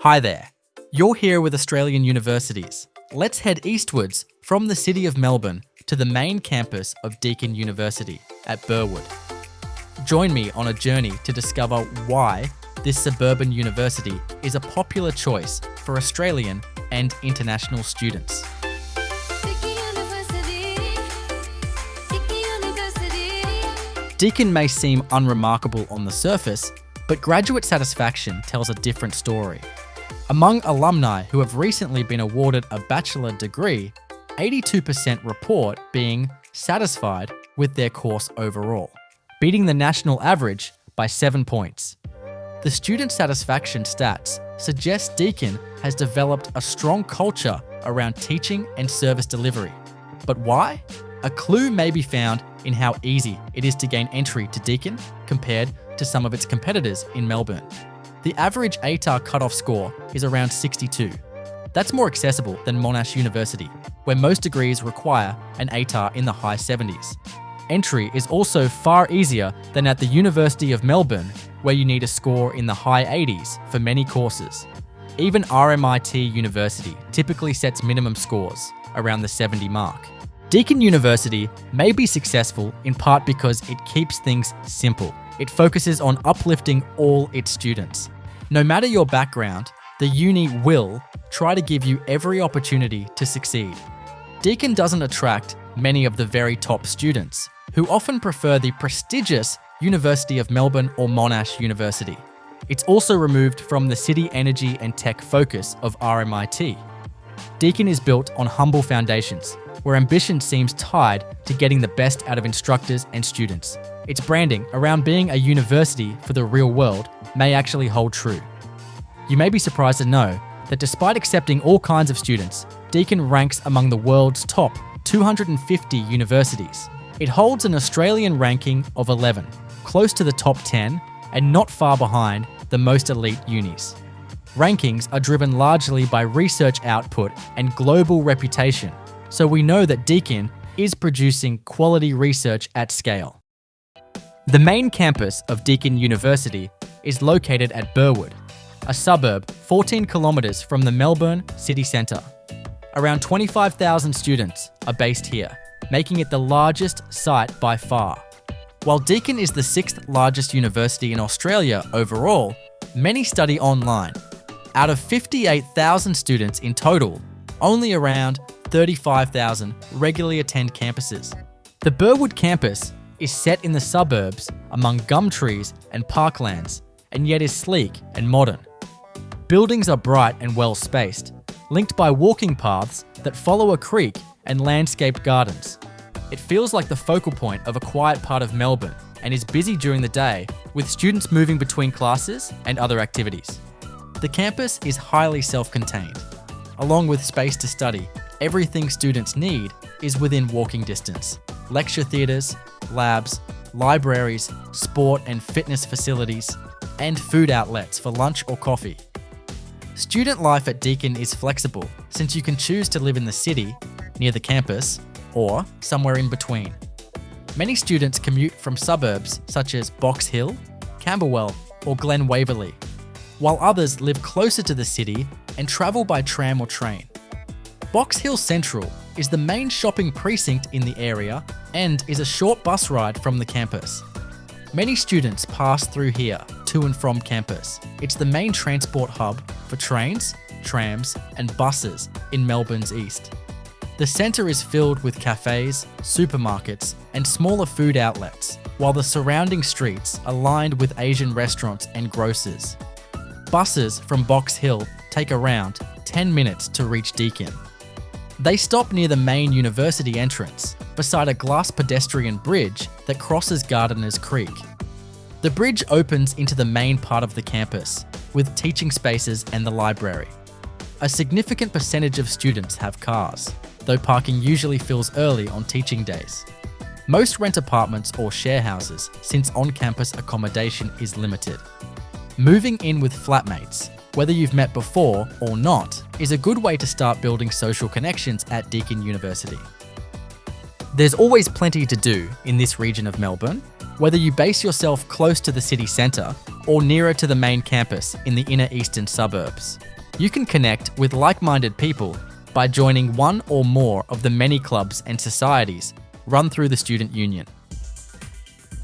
Hi there. You're here with Australian universities. Let's head eastwards from the city of Melbourne to the main campus of Deakin University at Burwood. Join me on a journey to discover why this suburban university is a popular choice for Australian and international students. Deakin may seem unremarkable on the surface, but graduate satisfaction tells a different story. Among alumni who have recently been awarded a bachelor degree, 82% report being satisfied with their course overall, beating the national average by 7 points. The student satisfaction stats suggest Deakin has developed a strong culture around teaching and service delivery. But why? A clue may be found in how easy it is to gain entry to Deakin compared to some of its competitors in Melbourne. The average ATAR cutoff score is around 62. That's more accessible than Monash University, where most degrees require an ATAR in the high 70s. Entry is also far easier than at the University of Melbourne, where you need a score in the high 80s for many courses. Even RMIT University typically sets minimum scores around the 70 mark. Deakin University may be successful in part because it keeps things simple. It focuses on uplifting all its students. No matter your background, the uni will try to give you every opportunity to succeed. Deakin doesn't attract many of the very top students, who often prefer the prestigious University of Melbourne or Monash University. It's also removed from the city energy and tech focus of RMIT. Deakin is built on humble foundations, where ambition seems tied to getting the best out of instructors and students. Its branding around being a university for the real world may actually hold true. You may be surprised to know that despite accepting all kinds of students, Deakin ranks among the world's top 250 universities. It holds an Australian ranking of 11, close to the top 10 and not far behind the most elite unis. Rankings are driven largely by research output and global reputation, so we know that Deakin is producing quality research at scale. The main campus of Deakin University is located at Burwood, a suburb 14 kilometres from the Melbourne city centre. Around 25,000 students are based here, making it the largest site by far. While Deakin is the 6th largest university in Australia overall, many study online. Out of 58,000 students in total, only around 35,000 regularly attend campuses. The Burwood campus is set in the suburbs among gum trees and parklands, and yet is sleek and modern. Buildings are bright and well spaced, linked by walking paths that follow a creek and landscaped gardens. It feels like the focal point of a quiet part of Melbourne and is busy during the day, with students moving between classes and other activities. The campus is highly self-contained. Along with space to study, everything students need is within walking distance. Lecture theatres, labs, libraries, sport and fitness facilities, and food outlets for lunch or coffee. Student life at Deakin is flexible, since you can choose to live in the city, near the campus, or somewhere in between. Many students commute from suburbs such as Box Hill, Camberwell, or Glen Waverley, while others live closer to the city and travel by tram or train. Box Hill Central is the main shopping precinct in the area and is a short bus ride from the campus. Many students pass through here to and from campus. It's the main transport hub for trains, trams, and buses in Melbourne's east. The centre is filled with cafes, supermarkets, and smaller food outlets, while the surrounding streets are lined with Asian restaurants and grocers. Buses from Box Hill take around 10 minutes to reach Deakin. They stop near the main university entrance, beside a glass pedestrian bridge that crosses Gardeners Creek. The bridge opens into the main part of the campus, with teaching spaces and the library. A significant percentage of students have cars, though parking usually fills early on teaching days. Most rent apartments or share houses, since on-campus accommodation is limited. Moving in with flatmates, whether you've met before or not, is a good way to start building social connections at Deakin University. There's always plenty to do in this region of Melbourne, whether you base yourself close to the city centre or nearer to the main campus in the inner eastern suburbs. You can connect with like-minded people by joining one or more of the many clubs and societies run through the Student Union.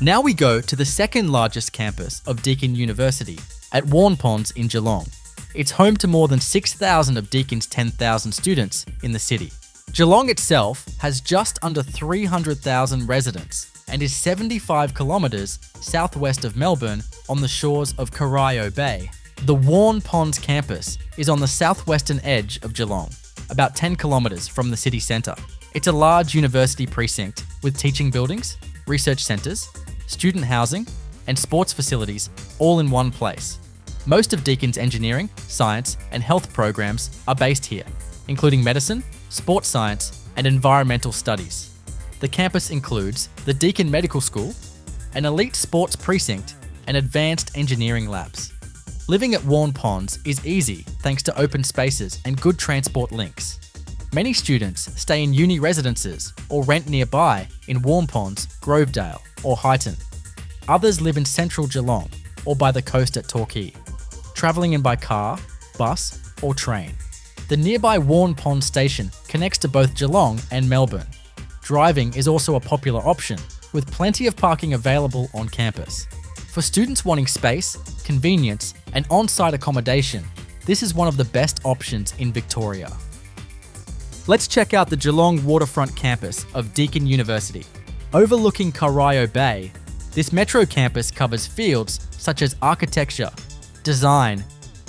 Now we go to the second largest campus of Deakin University at Waurn Ponds in Geelong. It's home to more than 6,000 of Deakin's 10,000 students in the city. Geelong itself has just under 300,000 residents and is 75 kilometres southwest of Melbourne on the shores of Corio Bay. The Waurn Ponds campus is on the southwestern edge of Geelong, about 10 kilometres from the city centre. It's a large university precinct with teaching buildings, research centres, student housing, and sports facilities all in one place. Most of Deakin's engineering, science, and health programs are based here, including medicine, sports science, and environmental studies. The campus includes the Deakin Medical School, an elite sports precinct, and advanced engineering labs. Living at Waurn Ponds is easy thanks to open spaces and good transport links. Many students stay in uni residences or rent nearby in Waurn Ponds, Grovedale, or Highton. Others live in central Geelong or by the coast at Torquay, travelling in by car, bus, or train. The nearby Waurn Ponds station connects to both Geelong and Melbourne. Driving is also a popular option, with plenty of parking available on campus. For students wanting space, convenience, and on-site accommodation, this is one of the best options in Victoria. Let's check out the Geelong Waterfront campus of Deakin University. Overlooking Corio Bay, this metro campus covers fields such as architecture, design,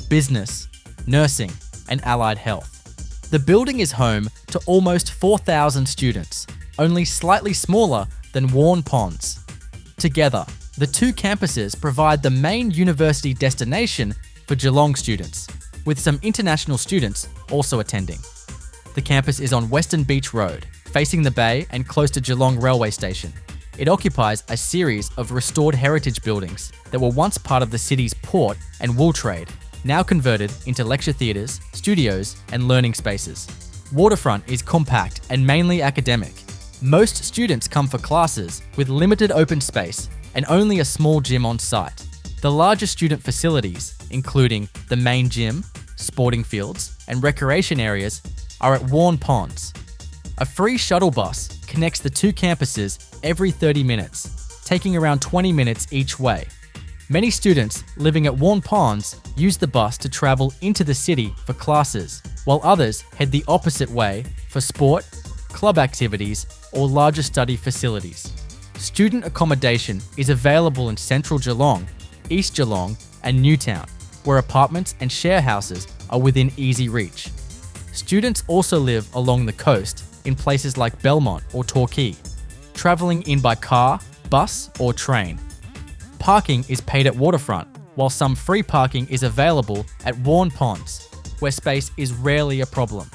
business, nursing, and allied health. The building is home to almost 4,000 students, only slightly smaller than Waurn Ponds. Together, the two campuses provide the main university destination for Geelong students, with some international students also attending. The campus is on Western Beach Road, facing the bay and close to Geelong Railway Station. It occupies a series of restored heritage buildings that were once part of the city's port and wool trade, now converted into lecture theatres, studios, and learning spaces. Waterfront is compact and mainly academic. Most students come for classes with limited open space and only a small gym on site. The larger student facilities, including the main gym, sporting fields, and recreation areas, are at Waurn Ponds. A free shuttle bus connects the two campuses every 30 minutes, taking around 20 minutes each way. Many students living at Waurn Ponds use the bus to travel into the city for classes, while others head the opposite way for sport, club activities, or larger study facilities. Student accommodation is available in central Geelong, East Geelong, and Newtown, where apartments and share houses are within easy reach. Students also live along the coast in places like Belmont or Torquay, travelling in by car, bus, or train. Parking is paid at Waterfront, while some free parking is available at Waurn Ponds, where space is rarely a problem.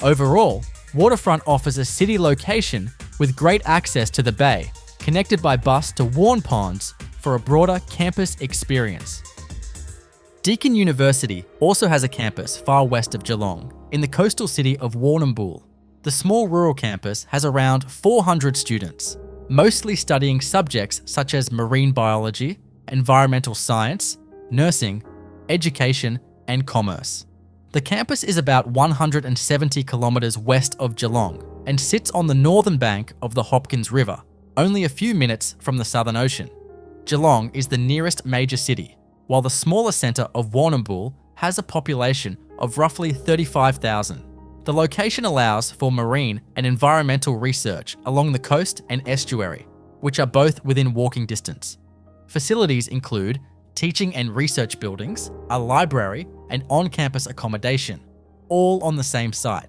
Overall, Waterfront offers a city location with great access to the bay, connected by bus to Waurn Ponds for a broader campus experience. Deakin University also has a campus far west of Geelong, in the coastal city of Warrnambool. The small rural campus has around 400 students, mostly studying subjects such as marine biology, environmental science, nursing, education, and commerce. The campus is about 170 kilometres west of Geelong and sits on the northern bank of the Hopkins River, only a few minutes from the Southern Ocean. Geelong is the nearest major city, while the smaller centre of Warrnambool has a population of roughly 35,000. The location allows for marine and environmental research along the coast and estuary, which are both within walking distance. Facilities include teaching and research buildings, a library, and on-campus accommodation, all on the same site.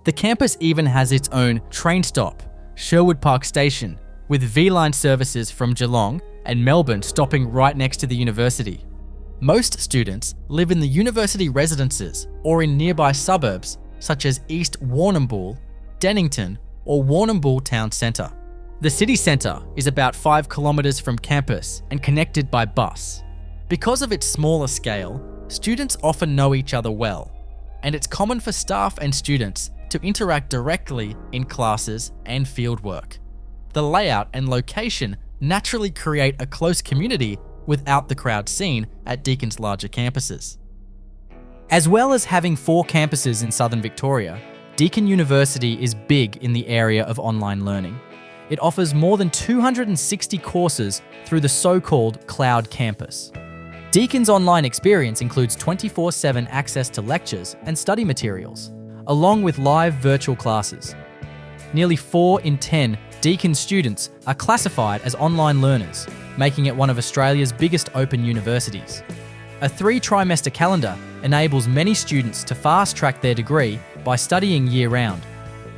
The campus even has its own train stop, Sherwood Park Station, with V-Line services from Geelong and Melbourne stopping right next to the university. Most students live in the university residences or in nearby suburbs such as East Warrnambool, Dennington, or Warrnambool Town Centre. The city centre is about 5 kilometres from campus and connected by bus. Because of its smaller scale, students often know each other well, and it's common for staff and students to interact directly in classes and fieldwork. The layout and location naturally create a close community without the crowd seen at Deakin's larger campuses. As well as having 4 campuses in southern Victoria, Deakin University is big in the area of online learning. It offers more than 260 courses through the so-called Cloud Campus. Deakin's online experience includes 24/7 access to lectures and study materials, along with live virtual classes. Nearly 4 in 10 Deakin students are classified as online learners, making it one of Australia's biggest open universities. A 3-trimester calendar enables many students to fast-track their degree by studying year-round.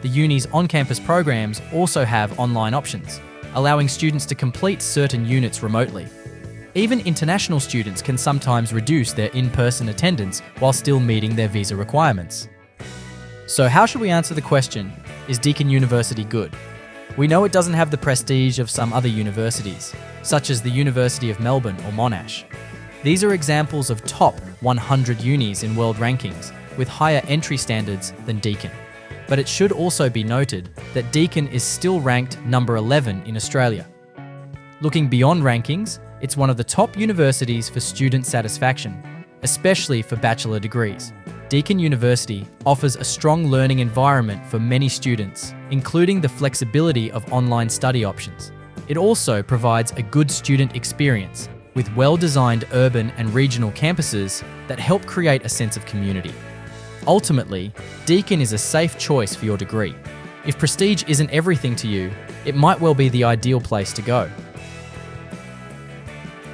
The uni's on-campus programs also have online options, allowing students to complete certain units remotely. Even international students can sometimes reduce their in-person attendance while still meeting their visa requirements. So how should we answer the question, is Deakin University good? We know it doesn't have the prestige of some other universities, such as the University of Melbourne or Monash. These are examples of top 100 unis in world rankings, with higher entry standards than Deakin. But it should also be noted that Deakin is still ranked number 11 in Australia. Looking beyond rankings, it's one of the top universities for student satisfaction, especially for bachelor degrees. Deakin University offers a strong learning environment for many students, including the flexibility of online study options. It also provides a good student experience, with well-designed urban and regional campuses that help create a sense of community. Ultimately, Deakin is a safe choice for your degree. If prestige isn't everything to you, it might well be the ideal place to go.